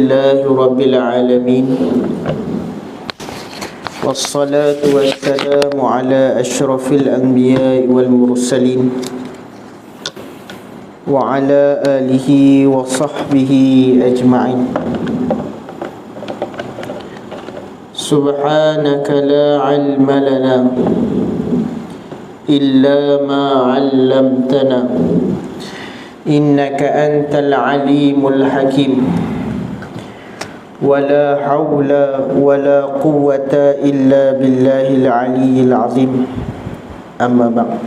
لله رب العالمين والصلاة والسلام على أشرف الأنبياء والمرسلين وعلى آله وصحبه أجمعين. سبحانك لا علم لنا إلا ما علمتنا إنك أنت العليم الحكيم. ولا حول ولا قوة إلا بالله العلي العظيم. أما بعد.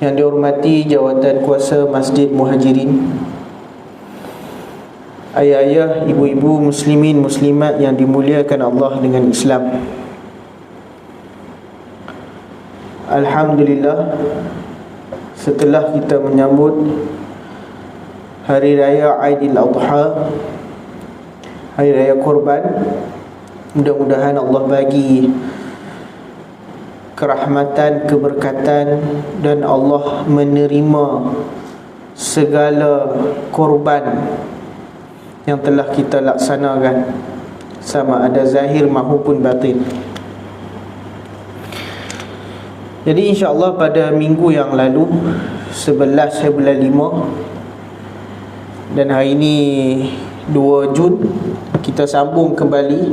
Yang dihormati jawatan kuasa Masjid Muhajirin, ayah-ayah, ibu-ibu, muslimin, muslimat yang dimuliakan Allah dengan Islam. Alhamdulillah, setelah kita menyambut Hari Raya Aidil-Adha, Hari Raya Korban, mudah-mudahan Allah bagi kerahmatan, keberkatan, dan Allah menerima segala korban yang telah kita laksanakan, sama ada zahir maupun batin. Jadi insya-Allah pada minggu yang lalu 11 bulan 5 dan hari ini 2 Jun, kita sambung kembali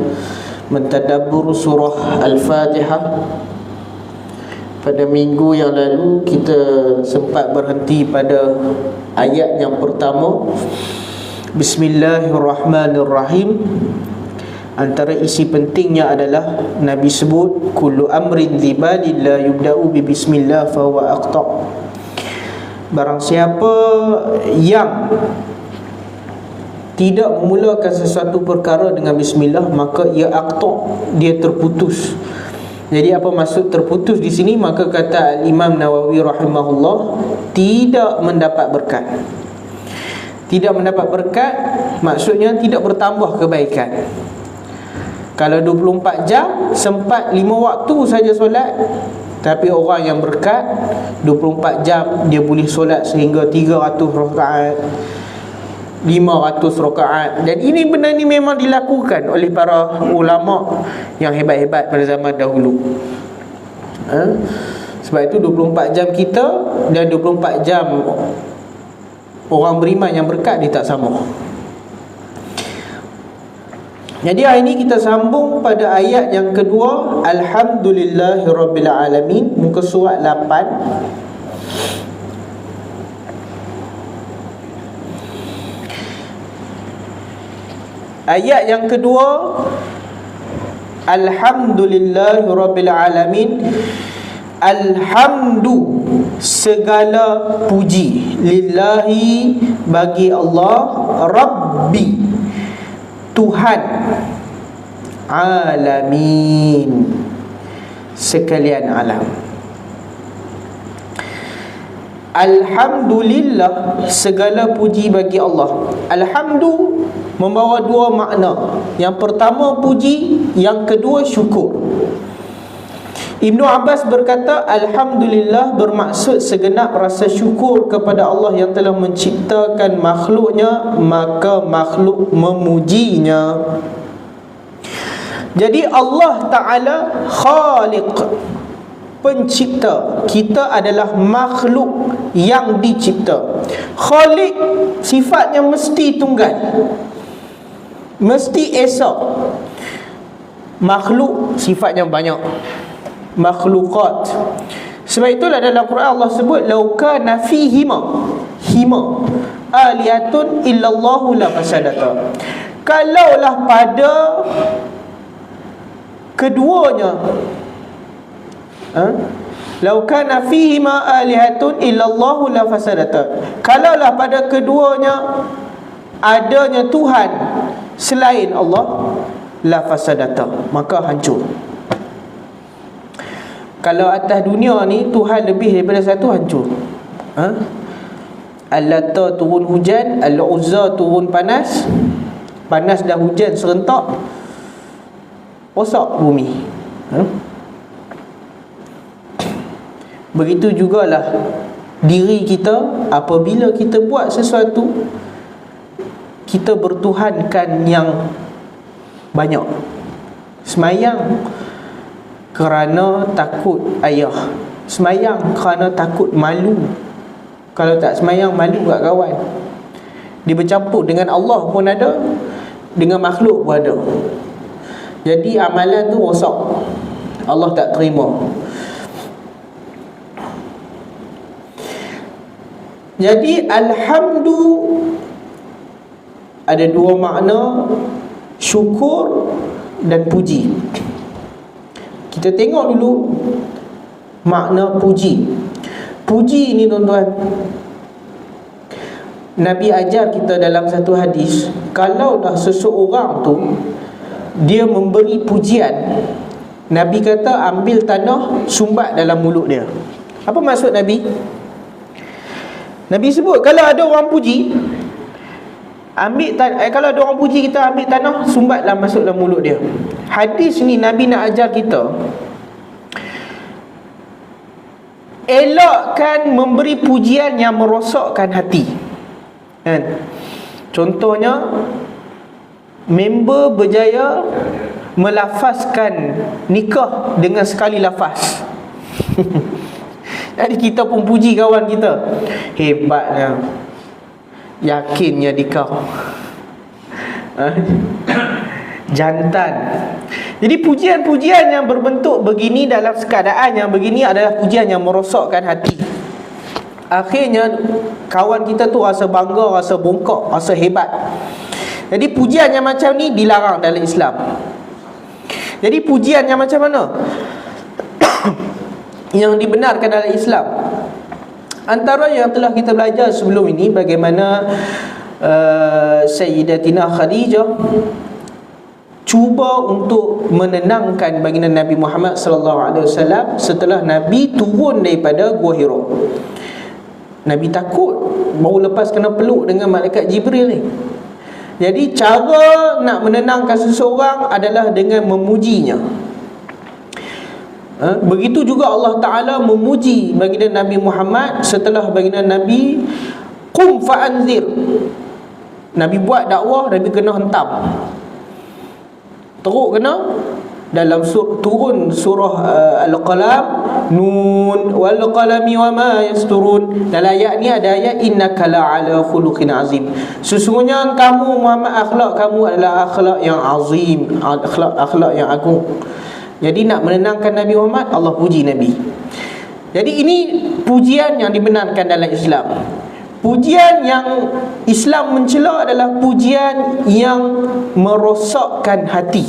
mentadabbur surah Al-Fatihah. Pada minggu yang lalu kita sempat berhenti pada ayat yang pertama, Bismillahirrahmanirrahim. Antara isi pentingnya adalah Nabi sebut kullu amrin dzibalin la yubda'u bi bismillah fa huwa aqta'. Barang siapa yang tidak memulakan sesuatu perkara dengan bismillah, maka ia aqta', dia terputus. Jadi apa maksud terputus di sini? Maka kata Imam Nawawi rahimahullah, tidak mendapat berkat. Tidak mendapat berkat maksudnya tidak bertambah kebaikan. Kalau 24 jam sempat 5 waktu saja solat, tapi orang yang berkat 24 jam dia boleh solat sehingga 300 rakaat, 500 rakaat. Dan ini benda ni memang dilakukan oleh para ulama yang hebat-hebat pada zaman dahulu. Sebab itu 24 jam kita dan 24 jam orang beriman yang berkat dia tak sama. Jadi hari ini kita sambung pada ayat yang kedua, Alhamdulillahirabbil alamin, muka surat 8. Ayat yang kedua, Alhamdulillahirabbil alamin. Alhamdu, segala puji, lillahi, bagi Allah, Rabbi, Tuhan, alamin, sekalian alam. Alhamdulillah, segala puji bagi Allah. Alhamdu membawa dua makna. Yang pertama puji, yang kedua syukur. Ibnu Abbas berkata, Alhamdulillah bermaksud segenap rasa syukur kepada Allah yang telah menciptakan makhluknya, maka makhluk memujinya. Jadi Allah Ta'ala Khaliq, pencipta. Kita adalah makhluk yang dicipta. Khaliq sifatnya mesti tunggal, mesti esa. Makhluk sifatnya banyak, makhlukat. Sebab itulah dalam Quran Allah sebut laukana fihima alihatun illallahu la fasadata. Kalaulah pada keduanya, laukana fihima alihatun illallahu la fasadata, kalaulah pada keduanya adanya Tuhan selain Allah, la fasadata, maka hancur. Kalau atas dunia ni Tuhan lebih daripada satu, hancur. Al-Lata turun hujan, Al-Uzza turun panas, panas dah hujan serentak, rosak bumi. Begitu jugalah diri kita, apabila kita buat sesuatu kita bertuhankan yang banyak. Semayang kerana takut ayah, semayang kerana takut malu. Kalau tak semayang malu kat kawan. Dia bercampur dengan Allah pun ada, dengan makhluk pun ada. Jadi amalan tu rosak, Allah tak terima. Jadi alhamdu ada dua makna, syukur dan puji. Kita tengok dulu makna puji. Puji ni tuan-tuan, Nabi ajar kita dalam satu hadis, kalau dah seseorang tu dia memberi pujian, Nabi kata ambil tanah sumbat dalam mulut dia. Apa maksud Nabi? Nabi sebut kalau ada orang puji, kalau ada orang puji kita, ambil tanah sumbatlah masuk dalam mulut dia. Hadis ni Nabi nak ajar kita elakkan memberi pujian yang merosakkan hati, kan? Contohnya, member berjaya melafazkan nikah dengan sekali lafaz. Jadi kita pun puji kawan kita, hebatnya, yakinnya nikah, jantan. Jadi pujian-pujian yang berbentuk begini dalam keadaan yang begini adalah pujian yang merosakkan hati. Akhirnya kawan kita tu rasa bangga, rasa bongkok, rasa hebat. Jadi pujian yang macam ni dilarang dalam Islam. Jadi pujian yang macam mana yang dibenarkan dalam Islam? Antara yang telah kita belajar sebelum ini, bagaimana Sayyidatina Khadijah cuba untuk menenangkan baginda Nabi Muhammad SAW setelah Nabi turun daripada Gua Hira. Nabi takut, baru lepas kena peluk dengan malaikat Jibril ni. Jadi cara nak menenangkan seseorang adalah dengan memujinya. Begitu juga Allah Ta'ala memuji baginda Nabi Muhammad setelah baginda Nabi qum fa'anzir. Nabi buat dakwah, Nabi kena hentam, teruk kena. Dalam turun surah Al-Qalam, Nun wal qalami wama yasturun. Dalam ayat ni ada ayat innaka la'ala khuluqin azim. Sesungguhnya kamu Muhammad, akhlak kamu adalah akhlak yang azim, akhlak yang agung. Jadi nak menenangkan Nabi Muhammad, Allah puji Nabi. Jadi ini pujian yang dibenarkan dalam Islam. Pujian yang Islam mencela adalah pujian yang merosakkan hati,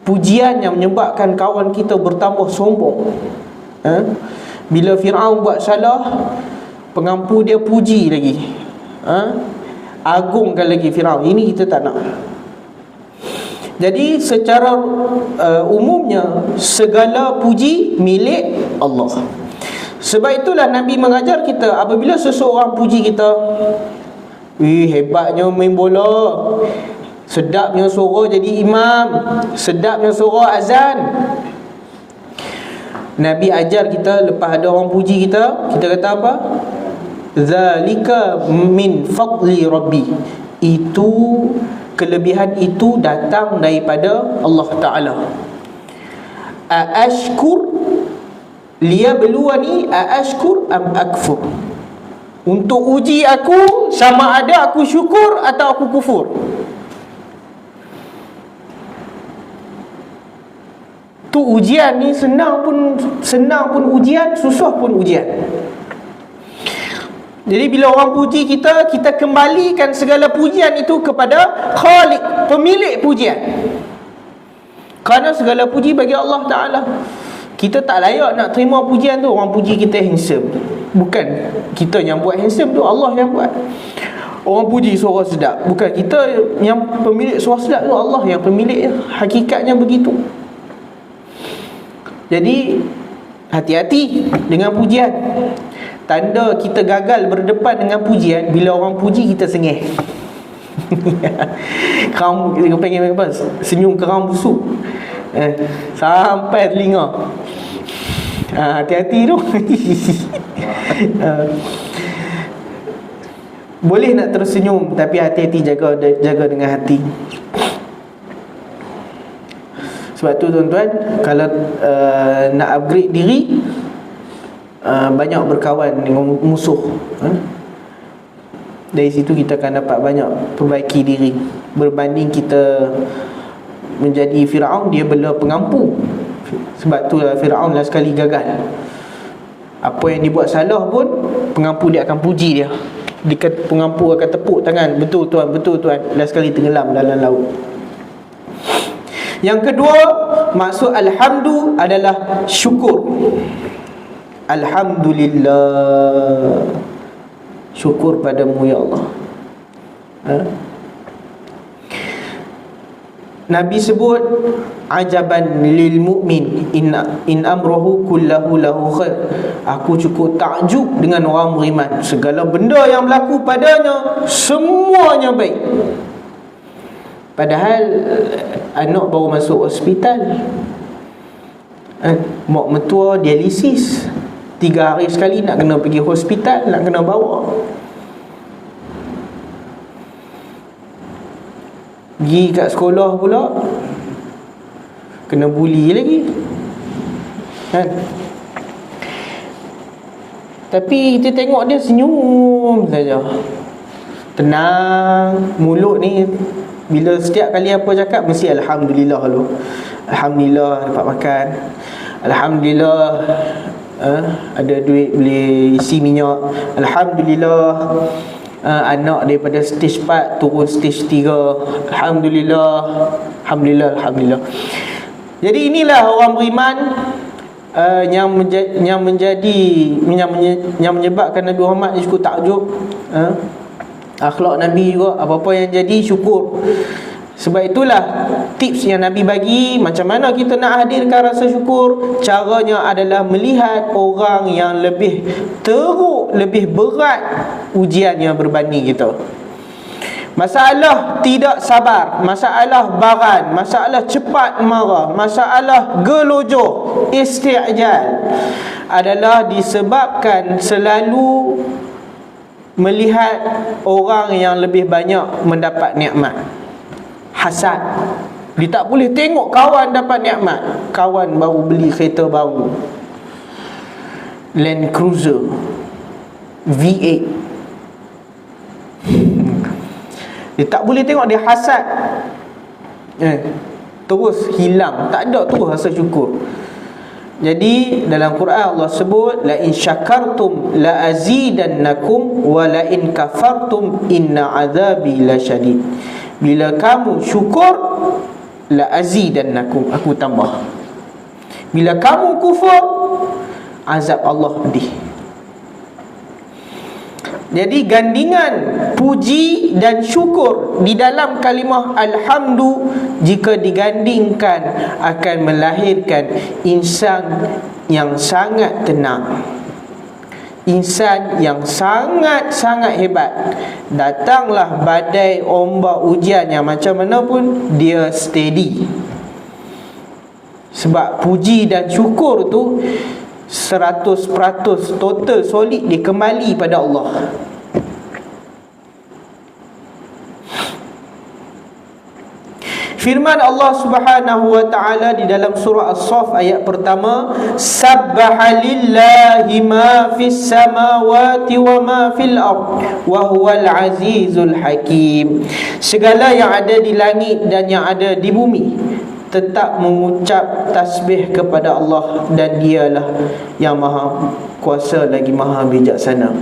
pujian yang menyebabkan kawan kita bertambah sombong. Bila Fir'aun buat salah, pengampu dia puji lagi, agungkan lagi Fir'aun. Ini kita tak nak. Jadi secara umumnya segala puji milik Allah. Sebab itulah Nabi mengajar kita, apabila seseorang puji kita, hebatnya main bola, sedapnya suara jadi imam, sedapnya suara azan. Nabi ajar kita, lepas ada orang puji kita, kita kata apa? Zalika min fadli rabbi. Itu, kelebihan itu datang daripada Allah Ta'ala. Aashkur liyabluwani aashkur am akfur. Untuk uji aku, sama ada aku syukur atau aku kufur. Tu ujian ni senang pun ujian, susah pun ujian. Jadi bila orang puji kita, kita kembalikan segala pujian itu kepada Khaliq, pemilik pujian. Kerana segala puji bagi Allah Ta'ala. Kita tak layak nak terima pujian tu. Orang puji kita handsome, bukan kita yang buat handsome tu, Allah yang buat. Orang puji suara sedap, bukan kita yang pemilik suara sedap tu, Allah yang pemilik. Hakikatnya begitu. Jadi hati-hati dengan pujian. Tanda kita gagal berdepan dengan pujian, bila orang puji kita sengih. Kamu kita pengen apa? Senyum kerang busuk, sampai telinga. Hati-hati tu. Boleh nak tersenyum, tapi hati-hati, jaga dengan hati. Sebab tu tuan-tuan, kalau nak upgrade diri, banyak berkawan dengan musuh. Dari situ kita akan dapat banyak perbaiki diri. Berbanding kita menjadi Firaun, dia bela pengampu. Sebab tu Firaun lah sekali gagal. Apa yang dibuat salah pun, pengampu dia akan puji dia. Pengampu akan tepuk tangan, betul tuan, betul tuan. Last sekali tenggelam dalam laut. Yang kedua, maksud alhamdu adalah syukur. Alhamdulillah, syukur padamu ya Allah. Nabi sebut ajaban lil mu'min in amruhu kullahu lahu khair. Aku cukup takjub dengan orang beriman, segala benda yang berlaku padanya semuanya baik. Padahal anak baru masuk hospital, mak mentua dialisis, 3 hari sekali nak kena pergi hospital, nak kena bawa. Pergi kat sekolah pula kena bully lagi, kan? Tapi kita tengok dia senyum saja, tenang. Mulut ni bila setiap kali apa cakap mesti alhamdulillah dulu. Alhamdulillah dapat makan, alhamdulillah ada duit boleh isi minyak, alhamdulillah anak daripada stage 4 turun stage 3, alhamdulillah, alhamdulillah, alhamdulillah. Jadi inilah orang beriman, yang menyebabkan Nabi Muhammad cukup takjub. Akhlak Nabi juga, apa-apa yang jadi syukur. Sebab itulah tips yang Nabi bagi, macam mana kita nak hadirkan rasa syukur. Caranya adalah melihat orang yang lebih teruk, lebih berat ujiannya berbanding kita. Masalah tidak sabar, masalah baran, masalah cepat marah, masalah gelojoh, isti'jal, adalah disebabkan selalu melihat orang yang lebih banyak mendapat nikmat. Hasad. Dia tak boleh tengok kawan dapat nikmat. Kawan baru beli kereta baru, Land Cruiser V8. Dia tak boleh tengok, dia hasad, terus hilang, tak ada tu rasa syukur. Jadi dalam Quran Allah sebut, la in syakartum la azidannakum wa la in kafartum inna azabi lasyadid. Bila kamu syukur, la azidannakum, aku tambah. Bila kamu kufur, azab Allah pedih. Jadi gandingan puji dan syukur di dalam kalimah alhamdu, jika digandingkan, akan melahirkan insan yang sangat tenang, insan yang sangat-sangat hebat. Datanglah badai, ombak, ujian yang macam mana pun, dia steady. Sebab puji dan syukur tu 100% total solid, dia kembali pada Allah. Firman Allah Subhanahu wa taala di dalam surah As-Saff ayat pertama, sabbaha lillahi ma fis samawati wa ma fil ard wa huwal azizul hakim. Segala yang ada di langit dan yang ada di bumi tetap mengucap tasbih kepada Allah, dan dialah yang maha kuasa lagi maha bijaksana.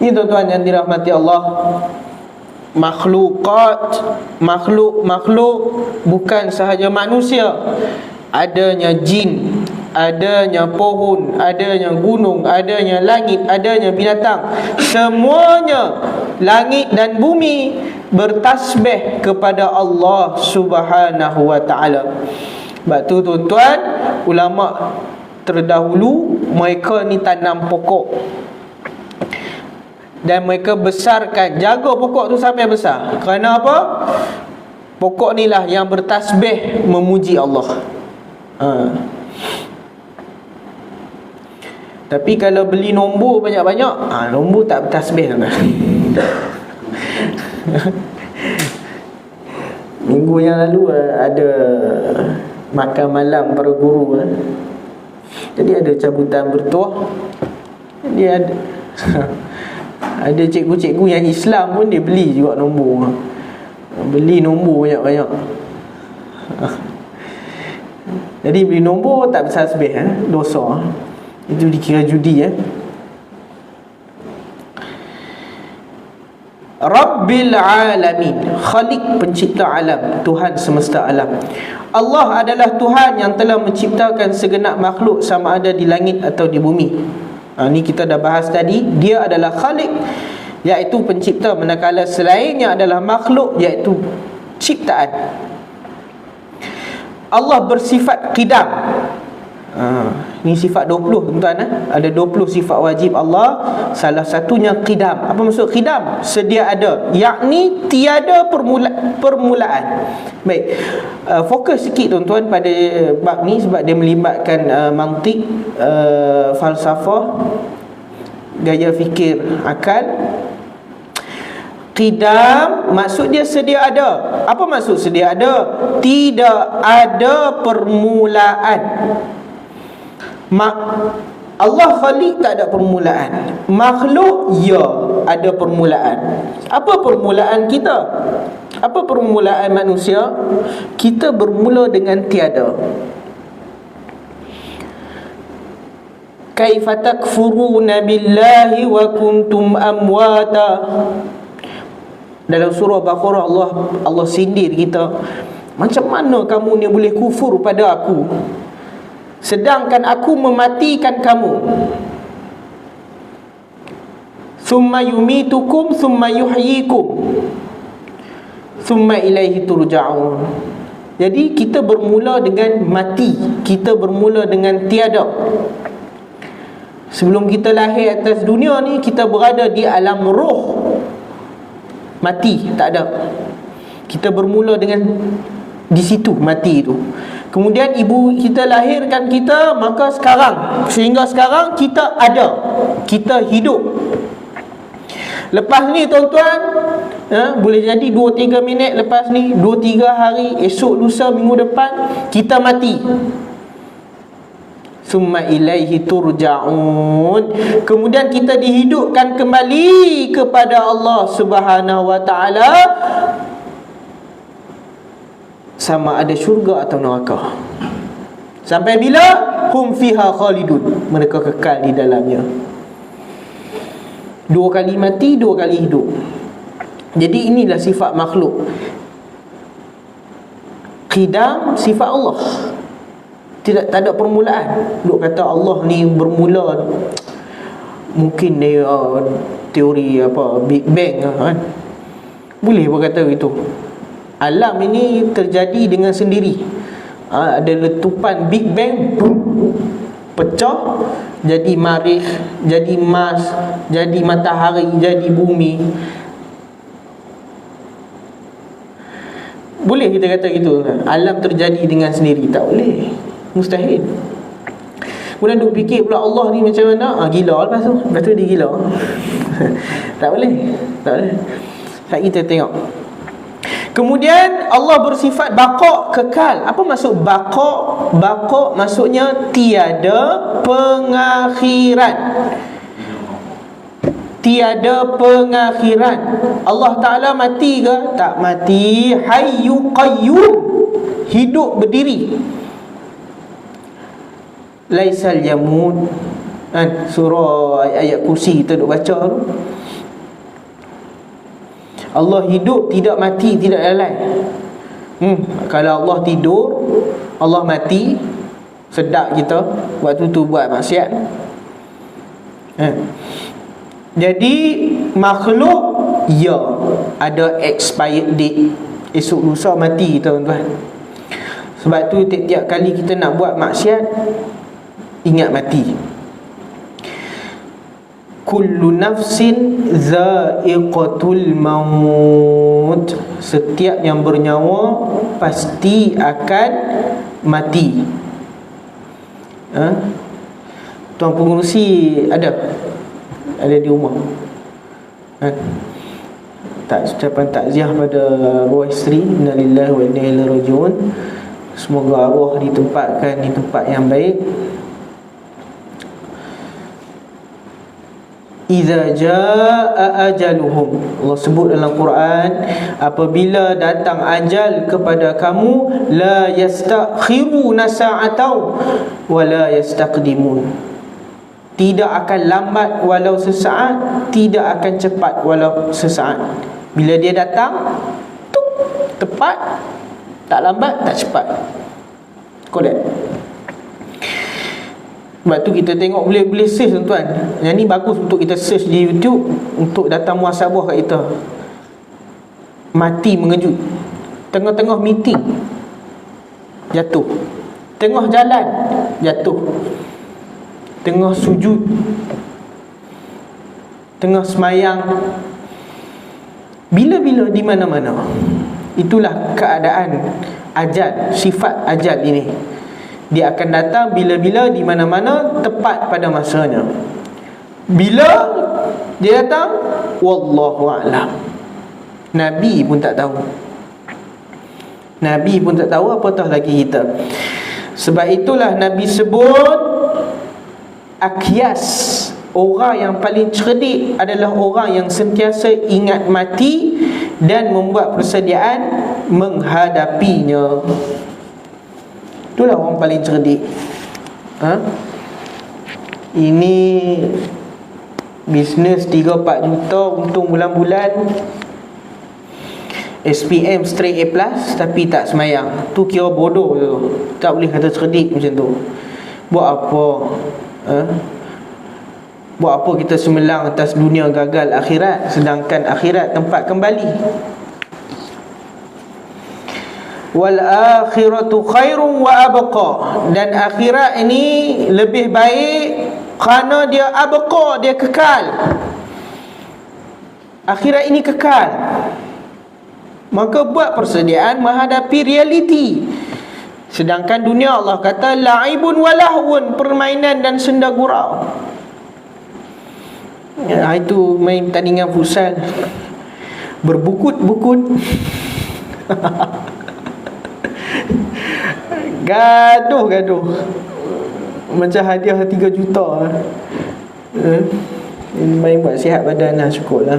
Ini tuan-tuan yang dirahmati Allah, makhluk bukan sahaja manusia, adanya jin, adanya pohon, adanya gunung, adanya langit, adanya binatang, semuanya langit dan bumi bertasbih kepada Allah Subhanahu wa ta'ala. Sebab tu tuan-tuan, ulama terdahulu mereka ni tanam pokok, dan mereka besarkan, jaga pokok tu sampai besar. Kerana apa? Pokok ni lah yang bertasbih memuji Allah. Tapi kalau beli nombor banyak-banyak, nombor tak bertasbih tuan. Minggu yang lalu ada makan malam para guru. Jadi ada cabutan bertuah. Dia ada ada cikgu-cikgu yang Islam pun dia beli juga nombor. Beli nombor banyak-banyak. Jadi beli nombor tak bertasbih, dosa. Itu dikira judi. Rabbil alamin, Khalik, pencipta alam, Tuhan semesta alam. Allah adalah Tuhan yang telah menciptakan segenap makhluk, sama ada di langit atau di bumi. Ni kita dah bahas tadi. Dia adalah Khalik, iaitu pencipta, manakala selainnya adalah makhluk, iaitu ciptaan. Allah bersifat qidam. Ni sifat 20 tuan-tuan. Ada 20 sifat wajib Allah. Salah satunya qidam. Apa maksud qidam? Sedia ada, yakni tiada permulaan. Baik, fokus sikit tuan-tuan pada bab ni, sebab dia melibatkan mantik, falsafah, gaya fikir akal. Qidam maksud dia sedia ada. Apa maksud sedia ada? Tidak ada permulaan. Allah Khalik tak ada permulaan. Makhluk ya ada permulaan. Apa permulaan kita? Apa permulaan manusia? Kita bermula dengan tiada. Kaifa takfuruna billahi wa kuntum amwata. Dalam surah Baqarah Allah sindir kita. Macam mana kamu ni boleh kufur pada aku, sedangkan aku mematikan kamu. Summa yumitukum summa yuhyikum summa ilaihi turja'un. Jadi kita bermula dengan mati, kita bermula dengan tiada. Sebelum kita lahir atas dunia ni, kita berada di alam roh. Mati tak ada. Kita bermula dengan di situ, mati itu. Kemudian ibu kita lahirkan kita, maka sekarang, sehingga sekarang kita ada, kita hidup. Lepas ni tuan-tuan, boleh jadi 2-3 minit lepas ni, 2-3 hari, esok, lusa, minggu depan, kita mati. Summa ilaihi turja'un. Kemudian kita dihidupkan kembali kepada Allah Subhanahu wa ta'ala, sama ada syurga atau neraka. Sampai bila? Hum fiha khalidun, mereka kekal di dalamnya. 2 kali mati, 2 kali hidup. Jadi inilah sifat makhluk. Qidam sifat Allah. Tak ada permulaan. Duk kata Allah ni bermula, mungkin dia teori Big Bang kan. Boleh berkata begitu. Alam ini terjadi dengan sendiri. Ada letupan Big Bang, pecah, jadi marikh, jadi Mars, jadi matahari, jadi bumi. Boleh kita kata gitu? Alam terjadi dengan sendiri? Tak boleh, mustahil. Kemudian duk fikir pula Allah ni macam mana? Gila lepas tu dia gila. Tak boleh, tak boleh. Sekejap kita tengok. Kemudian Allah bersifat baqa', kekal. Apa maksud baqa'? Baqa' maksudnya tiada pengakhiran. Tiada pengakhiran. Allah Ta'ala mati ke? Tak mati. Hayyu qayyum, hidup berdiri. Laisal yamut, surah ayat kursi kita duk baca tu. Allah hidup, tidak mati, tidak lalai. Kalau Allah tidur, Allah mati, sedap kita waktu tu buat maksiat. Jadi makhluk ya ada expired date. Esok lusa mati kita, tuan-tuan. Sebab tu tiap-tiap kali kita nak buat maksiat, ingat mati. Kullu nafsin za'iqatul maut. Setiap yang bernyawa pasti akan mati. Tuan pengurusi ada di rumah. Tak ucapan takziah pada arwah isteri, innalillahi wa inna ilaihi rajiun. Semoga arwah ditempatkan di tempat yang baik. Idza jaa ajaluhum, Allah sebut dalam Quran, apabila datang ajal kepada kamu, la yastakhiruna sa'atau wa la yastaqdimun, tidak akan lambat walau sesaat, tidak akan cepat walau sesaat. Bila dia datang, tepat, tak lambat, tak cepat. Correct. Sebab tu kita tengok boleh search tuan. Yang ni bagus untuk kita search di YouTube, untuk datang muhasabah kat kita. Mati mengejut. Tengah-tengah meeting jatuh. Tengah jalan jatuh. Tengah sujud, tengah semayang, bila-bila, di mana-mana. Itulah keadaan ajal, sifat ajal ini. Dia akan datang bila-bila, di mana-mana, tepat pada masanya. Bila dia datang, wallahu a'lam. Nabi pun tak tahu. Nabi pun tak tahu, apatah lagi kita. Sebab itulah Nabi sebut Akyas, orang yang paling cerdik adalah orang yang sentiasa ingat mati dan membuat persediaan menghadapinya. Itulah orang paling cerdik. Ini bisnes 3-4 juta untung bulan-bulan, SPM straight A+, tapi tak semayang. Tu kira bodoh tu. Tak boleh kata cerdik macam tu. Buat apa? Buat apa kita semelang atas dunia gagal akhirat, sedangkan akhirat tempat kembali. Wal akhiratu khairun wa abqa, dan akhirat ini lebih baik kerana dia abqa, dia kekal. Akhirat ini kekal. Maka buat persediaan menghadapi realiti. Sedangkan dunia Allah kata la'ibun wa lahwun, permainan dan senda gurau. Itu main tandingan futsal, berbukut-bukut. Gaduh-gaduh, macam hadiah 3 juta. Main buat sihat badan lah, cukup lah.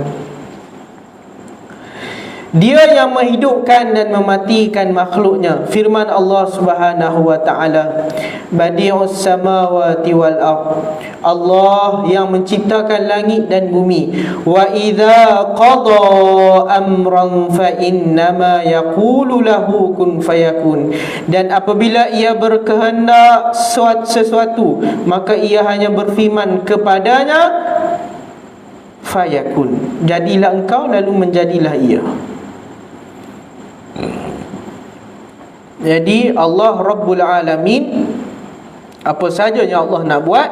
Dia yang menghidupkan dan mematikan makhluknya. Firman Allah Subhanahu wa ta'ala, Badi'us samawati wal ard, Allah yang menciptakan langit dan bumi. Wa idza qada amran fa innama yaqulu lahu kun fayakun, dan apabila ia berkehendak sesuatu, maka ia hanya berfirman kepadanya, fayakun, jadilah engkau, lalu menjadilah ia. Jadi Allah Rabbul Alamin, apa saja yang Allah nak buat,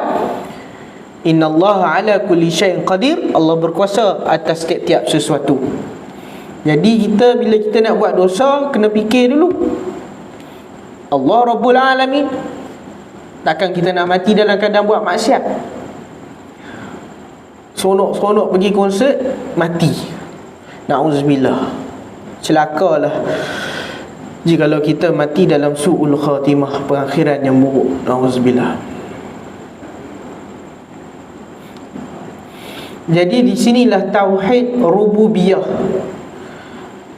innallaha ala kulli syai'in qadir, Allah berkuasa atas setiap sesuatu. Jadi kita bila kita nak buat dosa, kena fikir dulu, Allah Rabbul Alamin. Takkan kita nak mati dalam keadaan buat maksiat. Seronok-seronok pergi konsert, mati, na'udzubillah, celakalah jikalau kita mati dalam su'ul khatimah, pengakhiran yang buruk, na'udzubillah. Jadi di sinilah tauhid rububiyah,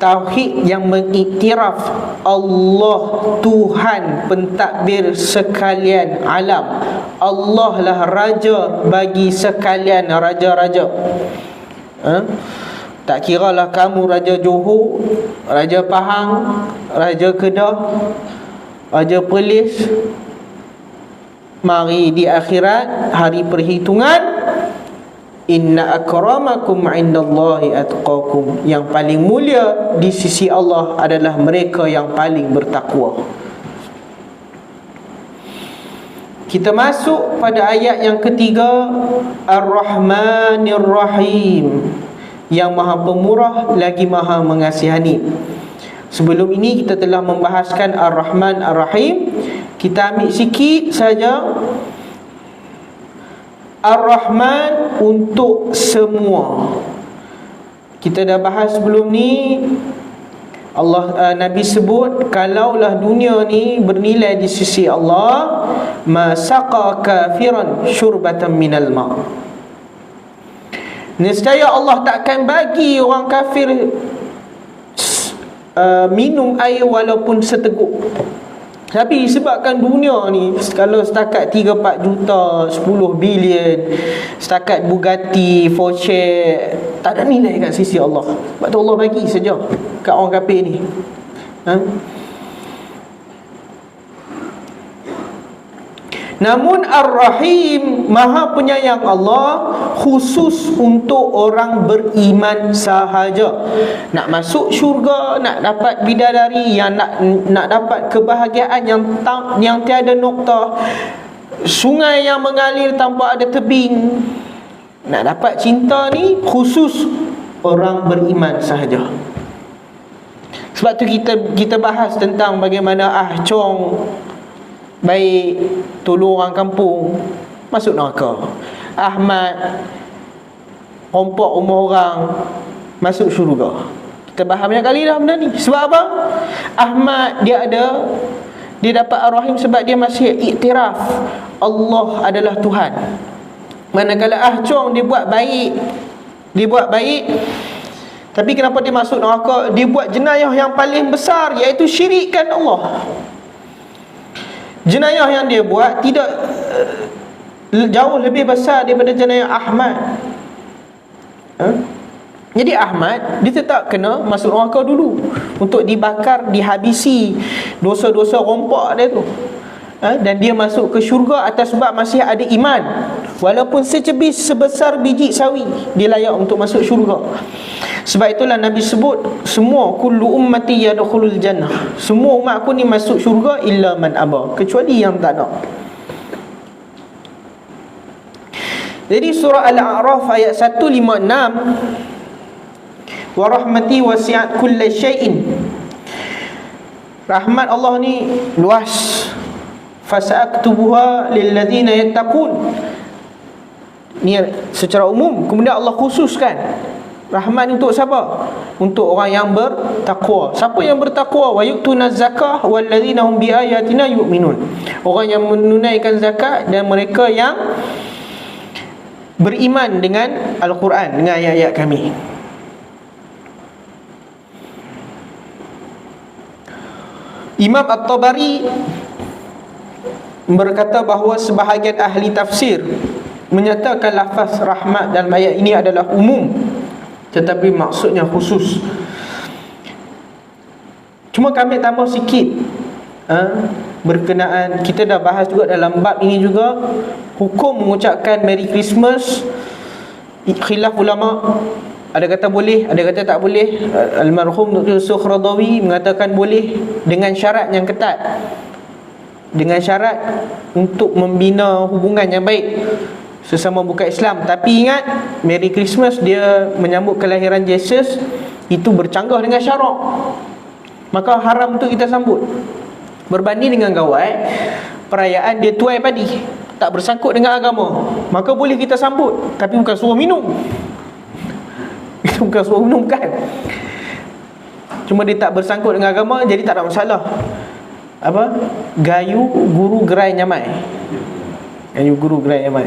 tauhid yang mengiktiraf Allah Tuhan pentadbir sekalian alam. Allah lah raja bagi sekalian raja-raja. Tak kiralah kamu Raja Johor, Raja Pahang, Raja Kedah, Raja Perlis. Mari di akhirat, hari perhitungan, inna akramakum indallahi atqakum, yang paling mulia di sisi Allah adalah mereka yang paling bertakwa. Kita masuk pada ayat yang ketiga, Ar-Rahmanir Rahim, yang maha pemurah lagi maha mengasihani. Sebelum ini kita telah membahaskan Ar-Rahman Ar-Rahim. Kita ambil sikit saja Ar-Rahman untuk semua. Kita dah bahas sebelum ni, Nabi sebut, kalaulah dunia ni bernilai di sisi Allah, ma saqa kafiran syurbatan minal ma', nescaya Allah takkan bagi orang kafir minum air walaupun seteguk. Tapi disebabkan dunia ni, kalau setakat 3-4 juta, 10 bilion, setakat Bugatti, Porsche, tak ada nilai kat sisi Allah. Sebab tu Allah bagi saja kat orang kafir ni. Namun Ar-Rahim, Maha Penyayang Allah, khusus untuk orang beriman sahaja. Nak masuk syurga, nak dapat bidadari, yang nak dapat kebahagiaan yang tiada noktah, sungai yang mengalir tanpa ada tebing, nak dapat cinta ni khusus orang beriman sahaja. Sebab tu kita bahas tentang bagaimana Chong baik, tolong orang kampung, masuk neraka. Ahmad rompok rumah orang, masuk syurga. Kita bahas banyak kali dah benda ni. Sebab apa? Ahmad dia dapat Ar-Rahim sebab dia masih iktiraf Allah adalah Tuhan. Manakala Chong dia buat baik, tapi kenapa dia masuk neraka? Dia buat jenayah yang paling besar, iaitu syirikkan Allah. Jenayah yang dia buat tidak jauh lebih besar daripada jenayah Ahmad. Jadi Ahmad dia tetap kena masuk neraka dulu, untuk dibakar, dihabisi dosa-dosa rompak dia tu. Dan dia masuk ke syurga atas sebab masih ada iman. Walaupun secebis sebesar biji sawi, dia layak untuk masuk syurga. Sebab itulah Nabi sebut, semua kullu ummati yadkhulul jannah, semua umat aku ni masuk syurga illa man aba, kecuali yang tak nak. Jadi surah Al-A'raf ayat 156, wa rahmati wasi'at kulla syai'in, rahmat Allah ni luas. Fasa'aktubuha lilladzina yattaqun, ni secara umum. Kemudian Allah khususkan rahmat untuk siapa? Untuk orang yang bertakwa. Siapa yang bertakwa? Wa yu'tuna zakah walladzina hum biayatina yu'minun, orang yang menunaikan zakat dan mereka yang beriman dengan Al-Quran, dengan ayat-ayat kami. Imam At-Tabari berkata bahawa sebahagian ahli tafsir menyatakan lafaz rahmat dalam ayat ini adalah umum, tetapi maksudnya khusus. Cuma kami tambah sikit berkenaan, kita dah bahas juga dalam bab ini juga, hukum mengucapkan Merry Christmas. Khilaf ulama, ada kata boleh, ada kata tak boleh. Almarhum Dr. Yusuf Radawi mengatakan boleh, dengan syarat yang ketat, dengan syarat untuk membina hubungan yang baik sesama bukan Islam. Tapi ingat, Merry Christmas dia menyambut kelahiran Yesus, itu bercanggah dengan syarak, maka haram untuk kita sambut. Berbanding dengan gawai perayaan dia tuai padi, tak bersangkut dengan agama, maka boleh kita sambut, tapi bukan suruh minum. Itu bukan suruh minum kan, cuma dia tak bersangkut dengan agama, jadi tak ada masalah. Gayu guru gerai nyamai, gayu guru gerai nyamai.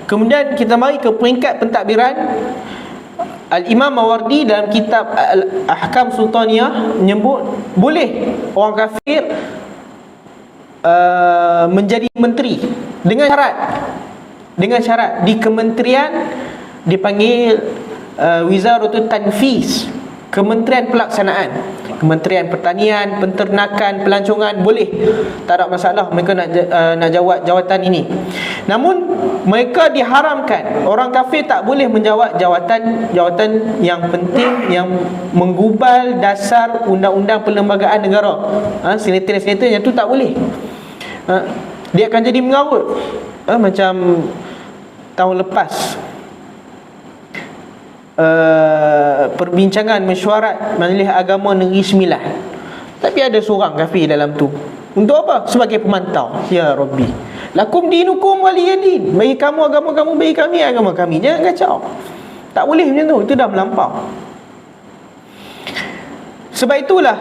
Kemudian kita mari ke peringkat pentadbiran. Al-Imam Mawardi dalam kitab Al-Ahkam Sultaniyah menyebut boleh orang kafir menjadi menteri, dengan syarat di kementerian dipanggil Wizaratul Tanfiz, kementerian pelaksanaan, Kementerian Pertanian, Penternakan, Pelancongan, boleh, tak ada masalah mereka nak jawab jawatan ini. Namun mereka diharamkan, orang kafir tak boleh menjawab jawatan yang penting, yang menggubal dasar undang-undang perlembagaan negara. Senator-senator yang tu tak boleh. Dia akan jadi mengarut. Macam tahun lepas, perbincangan mesyuarat Majlis Agama Negeri Sembilan, tapi ada seorang kafir dalam tu. Untuk apa? Sebagai pemantau. Ya Rabbi, Lakum dinukum waliya din. Bagi kamu agama kamu, bagi kami agama kami. Jangan kacau. Tak boleh macam tu. Itu dah melampau. Sebab itulah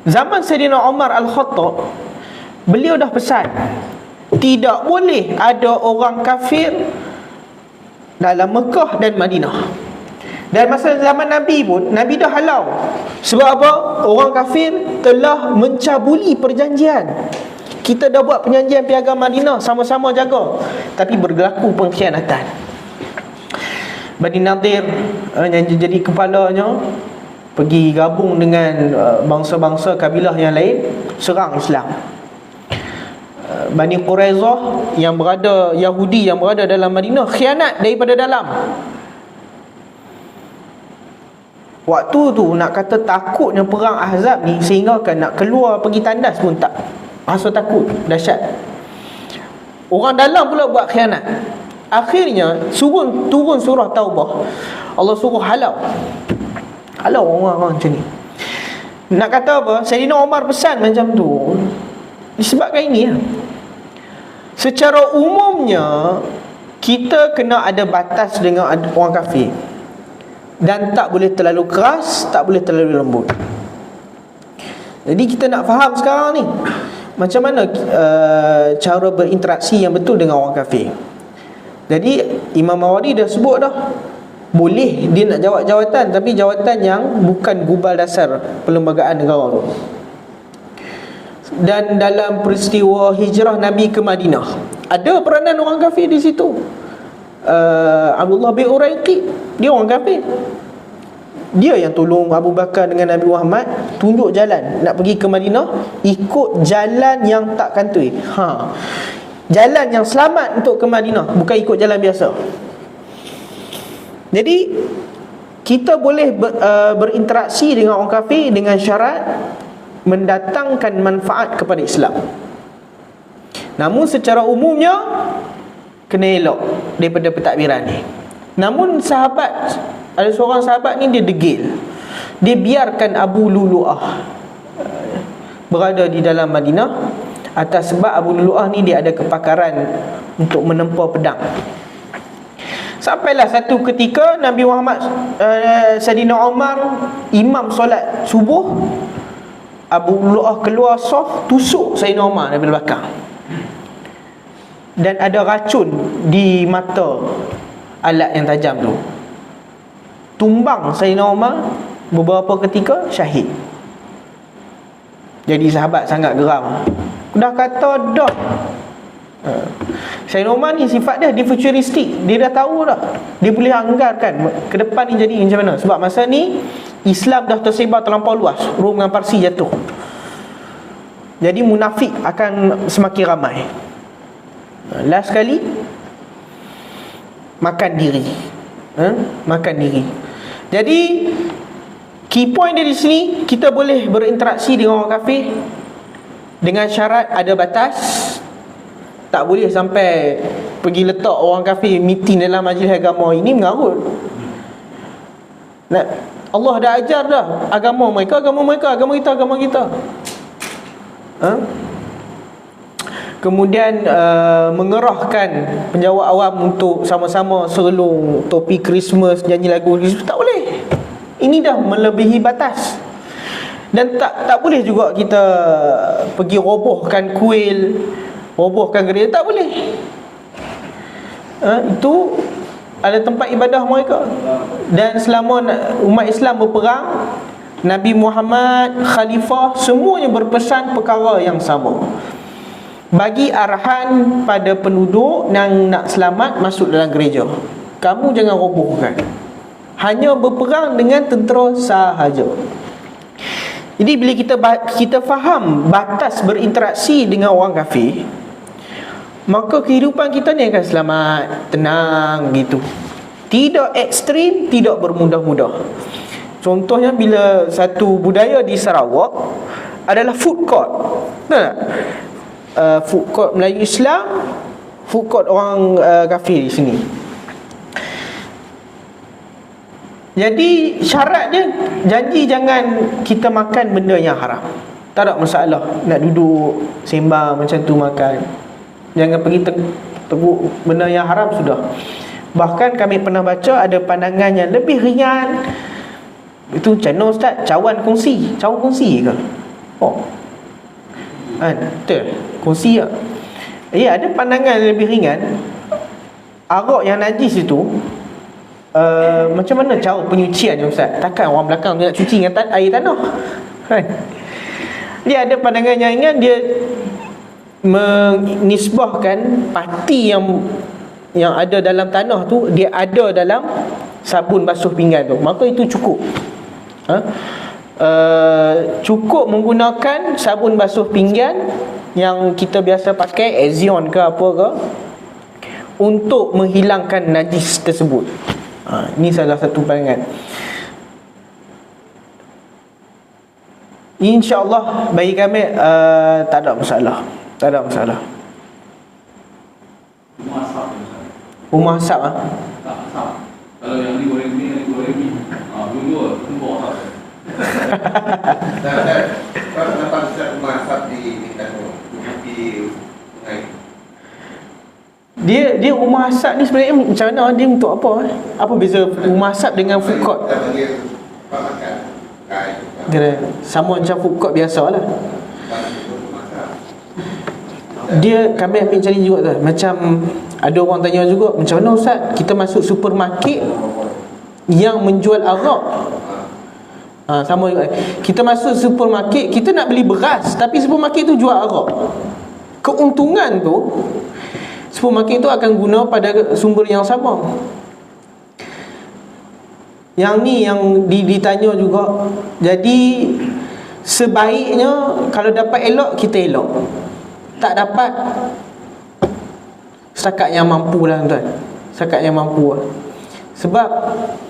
zaman Sayyidina Umar Al-Khattab, beliau dah pesan tidak boleh ada orang kafir dalam Mekah dan Madinah. Dan masa zaman Nabi pun, Nabi dah halau. Sebab apa? Orang kafir telah mencabuli perjanjian. Kita dah buat perjanjian piagam Madinah, sama-sama jaga, tapi berlaku pengkhianatan. Bani Nadir yang jadi kepalanya pergi gabung dengan bangsa-bangsa kabilah yang lain, serang Islam. Bani Quraizah yang berada, Yahudi yang berada dalam Madinah, khianat daripada dalam. Waktu tu nak kata takutnya perang Ahzab ni, sehingga kan nak keluar pergi tandas pun tak. Rasa takut, dahsyat. Orang dalam pula buat khianat. Akhirnya turun surah Taubah. Allah suruh halau orang-orang macam ni. Nak kata apa? Sayyidina Umar pesan macam tu disebabkan ini lah. Secara umumnya kita kena ada batas dengan orang kafir. Dan tak boleh terlalu keras, tak boleh terlalu lembut. Jadi kita nak faham sekarang ni macam mana cara berinteraksi yang betul dengan orang kafir. Jadi Imam Mawardi dah sebut dah, boleh dia nak jawatan, tapi jawatan yang bukan gubal dasar perlembagaan negara tu. Dan dalam peristiwa hijrah Nabi ke Madinah, ada peranan orang kafir di situ. Abdullah bin Uraiqi, dia orang kafir. Dia yang tolong Abu Bakar dengan Nabi Muhammad tunjuk jalan nak pergi ke Madinah, ikut jalan yang tak kantoi. Jalan yang selamat untuk ke Madinah, bukan ikut jalan biasa. Jadi kita boleh berinteraksi dengan orang kafir dengan syarat mendatangkan manfaat kepada Islam. Namun secara umumnya kena elok daripada pentadbiran ni. Namun ada seorang sahabat ni dia degil. Dia biarkan Abu Lulu'ah berada di dalam Madinah atas sebab Abu Lulu'ah ni dia ada kepakaran untuk menempa pedang. Sampailah satu ketika Nabi Muhammad Sayyidina Umar imam solat subuh, Abu Lulu'ah keluar saf tusuk Sayyidina Umar dari belakang. Dan ada racun di mata alat yang tajam tu. Tumbang Sayyidina Umar, beberapa ketika syahid. Jadi sahabat sangat geram. Dah kata dah, Sayyidina Umar ni sifat dia futuristik. Dia dah tahu dah, dia boleh anggarkan ke depan ni jadi macam mana. Sebab masa ni Islam dah tersebar terlampau luas, Rom dengan Parsi jatuh. Jadi munafik akan semakin ramai. Last sekali makan diri. Makan diri. Jadi key point dia di sini, kita boleh berinteraksi dengan orang kafir dengan syarat ada batas. Tak boleh sampai pergi letak orang kafir meeting dalam majlis agama, ini mengarut. Allah dah ajar dah agama mereka, agama kita. Kemudian mengerahkan penjawat awam untuk sama-sama serlung topi Christmas, nyanyi lagu Christmas, tak boleh. Ini dah melebihi batas. Dan tak boleh juga kita pergi robohkan kuil, robohkan gereja, tak boleh. Itu ada tempat ibadah mereka. Dan selama umat Islam berperang, Nabi Muhammad, khalifah, semuanya berpesan perkara yang sama. Bagi arahan pada penduduk yang nak selamat masuk dalam gereja, kamu jangan robohkan. Hanya berperang dengan tentera sahaja. Jadi bila kita faham batas berinteraksi dengan orang kafir, maka kehidupan kita ni akan selamat, tenang gitu. Tidak ekstrim, tidak bermudah-mudah. Contohnya bila satu budaya di Sarawak adalah food court. Betul tak? Food court Melayu Islam, food court orang kafir di sini. Jadi syarat dia, janji jangan kita makan benda yang haram. tak ada masalah nak duduk sembang macam tu makan. Jangan pergi teguk benda yang haram sudah. Bahkan kami pernah baca ada pandangan yang lebih ringan. Itu macam mana ustaz? Cawan kongsi ke? Oh, kan? Betul, kongsi tak? Ya, ada pandangan yang lebih ringan. Arak yang najis itu macam mana cara penyucian ya ustaz? Takkan orang belakang nak cuci dengan air tanah, kan? Dia ada pandangan yang ringan. Dia menisbahkan parti yang ada dalam tanah tu, dia ada dalam sabun basuh pinggan tu, maka itu cukup. Cukup menggunakan sabun basuh pinggan yang kita biasa pakai, Ezion ke apa ke, untuk menghilangkan najis tersebut. Ini salah satu pandangan. InsyaAllah bagi kami tak ada masalah. Tak ada masalah. Rumah asap tak asap. Kalau yang digoreng ni dua-dua kumpul asap. Kalau dapat asap rumah asap di kantor, di sungai. Dia rumah asap ni sebenarnya macam mana? Dia untuk apa? Apa beza rumah asap dengan food court? Kira sama macam food court biasa lah. Dia, kami ambil macam ni juga tu. Macam ada orang tanya juga, macam mana ustaz kita masuk supermarket yang menjual arak? Sama juga. Kita masuk supermarket, kita nak beli beras, tapi supermarket tu jual arak. Keuntungan tu supermarket tu akan guna pada sumber yang sama. Yang ni yang ditanya juga. Jadi sebaiknya kalau dapat elok, kita elok. Tak dapat, setakat yang mampu lah tuan. Setakat yang mampu lah. Sebab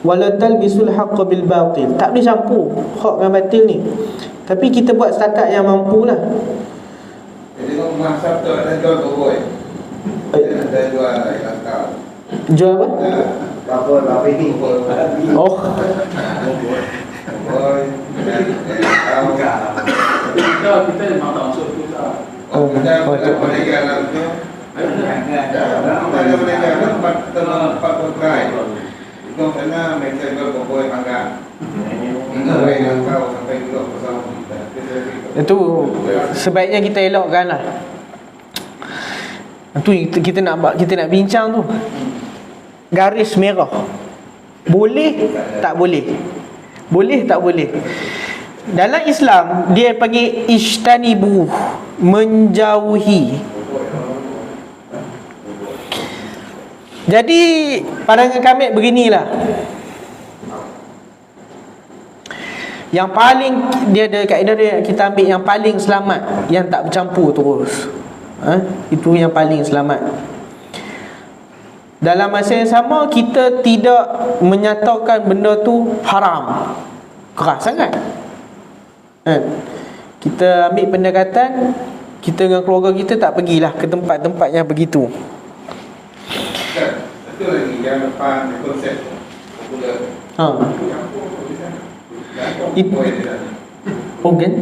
wala talbisul haqqa bil batil, tak boleh campur hak dengan batil ni. Tapi kita buat setakat yang mampu lah. Jadi kalau masak tu ada jual boboy, ada jual langkau. Jual apa? Babi. Oh, Boboy. Kita memang tak masuk tu tak. Ada mereka dalamnya. Ada mereka tempat bergerai. Itu karena mereka jual boboy panggang. Boboy langkau sampai duduk bersama kita. itu sebaiknya kita elokkan lah. Itu kita nak bincang tu. Garis merah. Boleh tak boleh? Boleh tak boleh? Dalam Islam dia panggil ijtanibu, menjauhi. Jadi pandangan kami beginilah. Yang paling, dia ada kaedah dia, kita ambil yang paling selamat, yang tak bercampur terus. Itu yang paling selamat. Dalam masa yang sama, kita tidak menyatakan benda tu haram, keras sangat. Kita ambil pendekatan, kita dengan keluarga kita tak pergilah ke tempat-tempat yang begitu. Satu lagi yang depan konsep popular. Oh kan?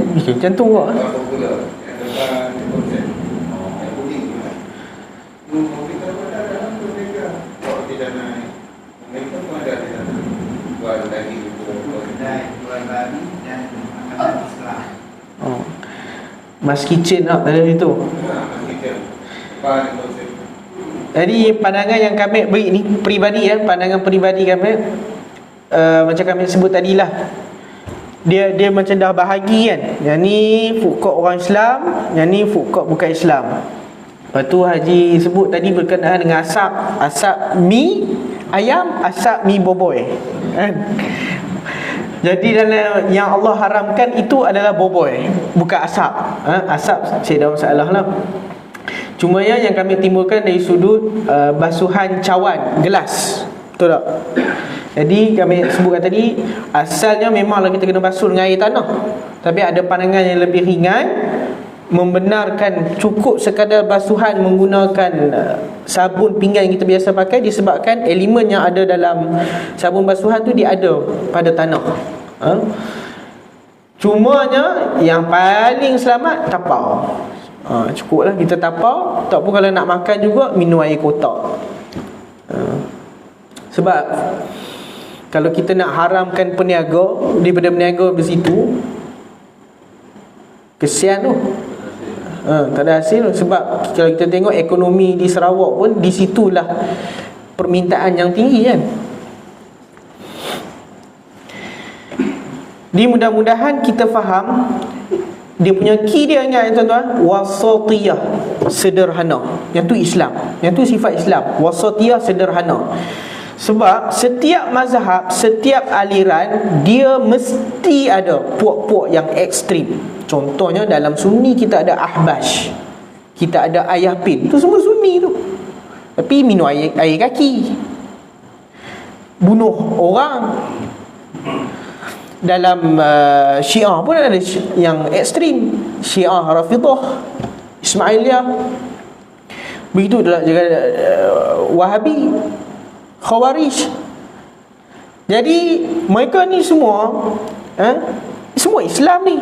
Jantung kau. Popular yang depan konsep. Yang putih. Kita pun ada dalam tu mereka. Kalau tidak naik, mereka pun ada di dalam. Jual daging, jual babi dan makanan Islam. Mas kitchen tak dalam situ. Mas kitchen. Depan konsep. Jadi pandangan yang kami beri ni peribadi ya, pandangan peribadi kami macam kami sebut tadilah. Dia macam dah bahagi kan. Yang ni food court orang Islam, yang ni food court bukan Islam. Lepas tu Haji sebut tadi berkenaan dengan asap mi ayam, asap mi boboy, kan? Jadi dalam yang Allah haramkan itu adalah boboy, bukan asap. Asap saya dah masalah lah. Cuma yang kami timbulkan dari sudut basuhan cawan gelas, betul tak? Jadi kami sebutkan tadi, asalnya memanglah kita kena basuh dengan air tanah. Tapi ada pandangan yang lebih ringan, membenarkan cukup sekadar basuhan menggunakan sabun pinggan yang kita biasa pakai, disebabkan elemen yang ada dalam sabun basuhan tu dia ada pada tanah. Cumanya yang paling selamat tapau. Cukuplah kita tapau. Tak pun kalau nak makan juga minum air kotak. Sebab kalau kita nak haramkan peniaga, daripada peniaga di situ, kesian tu. Tak ada hasil. Sebab kalau kita tengok ekonomi di Sarawak pun, di situlah permintaan yang tinggi kan. Di mudah-mudahan kita faham dia punya key dia, ingat tuan-tuan, wasatiyah, sederhana. Yang tu Islam, yang tu sifat Islam, wasatiyah, sederhana. Sebab setiap mazhab, setiap aliran, dia mesti ada puak-puak yang ekstrim. Contohnya dalam Sunni kita ada Ahbash, kita ada Ayah Pin. Tu semua Sunni tu, tapi minum air kaki, bunuh orang. Dalam Syiah pun ada yang ekstrim, Syiah Rafidah, Ismailiyah. Begitu juga Wahabi, Khawarij. Jadi mereka ni semua semua Islam ni.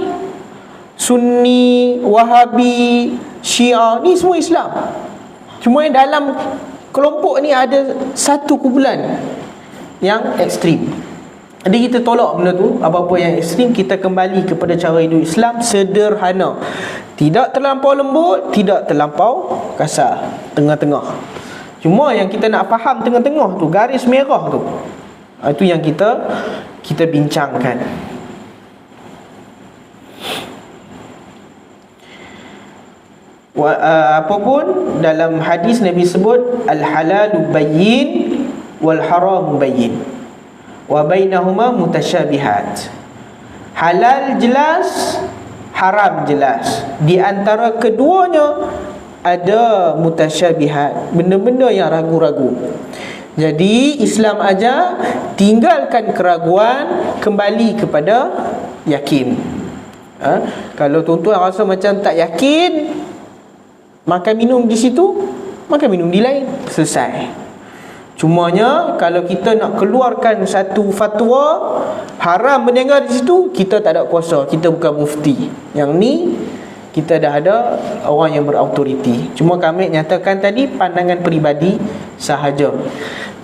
Sunni, Wahabi, Syiah ni semua Islam. Cuma yang dalam kelompok ni ada satu kumpulan yang ekstrim. Jadi kita tolak benda tu. Apa-apa yang ekstrim, kita kembali kepada cara hidup Islam sederhana. Tidak terlampau lembut, tidak terlampau kasar, tengah-tengah. Cuma yang kita nak faham tengah-tengah tu, garis merah tu, itu yang kita bincangkan. Apapun dalam hadis Nabi sebut al-halalu bayyin wal haramu bayyin wa bainahuma mutasyabihat. Halal jelas, haram jelas. Di antara keduanya ada mutasyabihat, benda-benda yang ragu-ragu. Jadi Islam ajar tinggalkan keraguan, kembali kepada yakin. Kalau tuan-tuan rasa macam tak yakin, makan minum di situ, makan minum di lain, selesai. Cumanya kalau kita nak keluarkan satu fatwa haram berniaga di situ, kita tak ada kuasa, kita bukan mufti. Yang ni kita dah ada orang yang berautoriti. Cuma kami nyatakan tadi pandangan peribadi sahaja,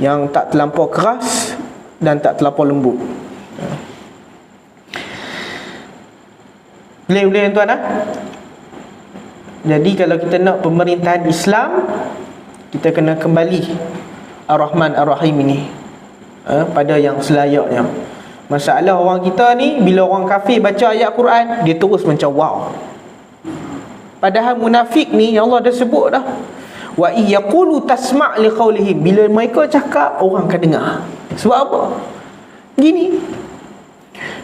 yang tak terlampau keras dan tak terlampau lembut. Boleh tuan-tuan. Jadi kalau kita nak pemerintahan Islam, kita kena kembali Ar-Rahman Ar-Rahim ini pada yang selayaknya. Masalah orang kita ni, bila orang kafir baca ayat Quran, dia terus macam wow. Padahal munafik ni Allah dah sebut dah, wa iyaqulu tasma' liqaulihim, bila mereka cakap orang akan dengar. Sebab apa? Gini,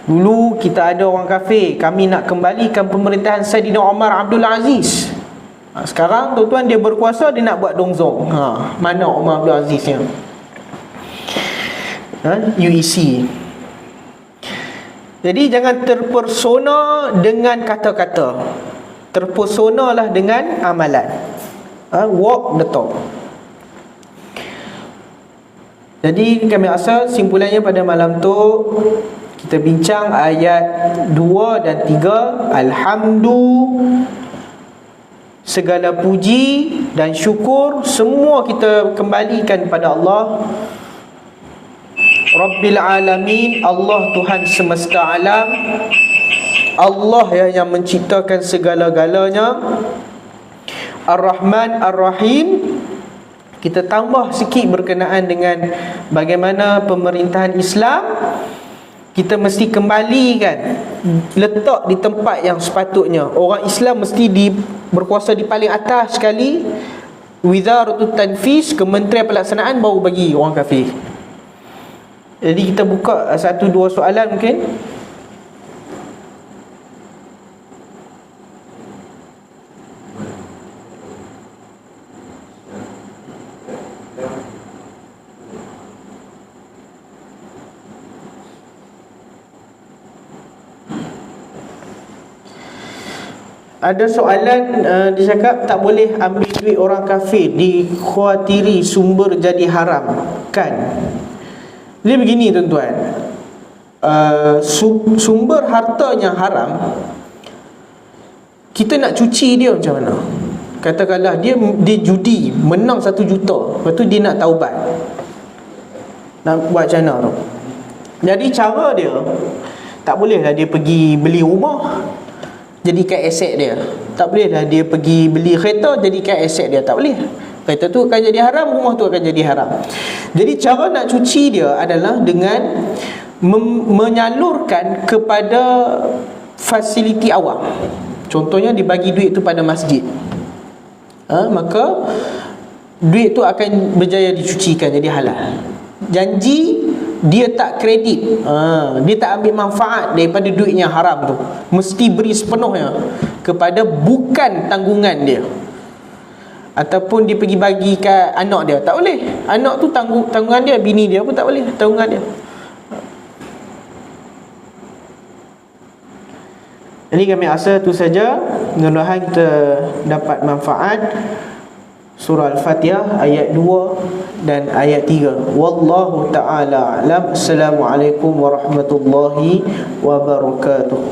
dulu kita ada orang kafir, kami nak kembalikan pemerintahan Saidina Umar Abdul Aziz. Sekarang tuan-tuan dia berkuasa, dia nak buat dongzong. Mana Umar Abdul Aziznya? UEC. Jadi jangan terpersona dengan kata-kata, terpesonalah dengan amalan. Walk the talk. Jadi kami rasa simpulannya pada malam tu kita bincang ayat 2 dan 3. Alhamdulillah, segala puji dan syukur semua kita kembalikan pada Allah Rabbil Alamin, Allah Tuhan semesta alam, Allah yang menciptakan segala-galanya, Ar-Rahman Ar-Rahim. Kita tambah sikit berkenaan dengan bagaimana pemerintahan Islam kita mesti kembalikan, letak di tempat yang sepatutnya. Orang Islam mesti berkuasa di paling atas sekali. Wizaratul Tanfiz, Kementerian Pelaksanaan, baru bagi orang kafir. Jadi kita buka 1-2 soalan mungkin. Ada soalan dia cakap tak boleh ambil duit orang kafir, dikhawatiri sumber jadi haram kan? Dia begini tuan-tuan, sumber hartanya haram, kita nak cuci dia macam mana? Katakanlah dia judi, menang 1 juta, lepas tu dia nak taubat, nak buat macam mana tu? Jadi cara dia, tak bolehlah dia pergi beli rumah jadikan aset dia. Tak bolehlah dia pergi beli kereta jadikan aset dia. Tak boleh. Kereta tu akan jadi haram, rumah tu akan jadi haram. Jadi cara nak cuci dia adalah dengan menyalurkan kepada fasiliti awam. Contohnya dibagi duit tu pada masjid, maka duit tu akan berjaya dicucikan jadi halal. Janji dia tak kredit, dia tak ambil manfaat daripada duit yang haram tu, mesti beri sepenuhnya kepada bukan tanggungan dia. Ataupun dia pergi bagikan anak dia, tak boleh. Anak tu tanggungan dia, bini dia pun tak boleh tanggungan dia. Jadi kami rasa itu saja. Mudah-mudahan kita dapat manfaat surah Al-Fatihah ayat 2 dan ayat 3. Wallahu ta'ala a'lam. Assalamualaikum warahmatullahi wabarakatuh.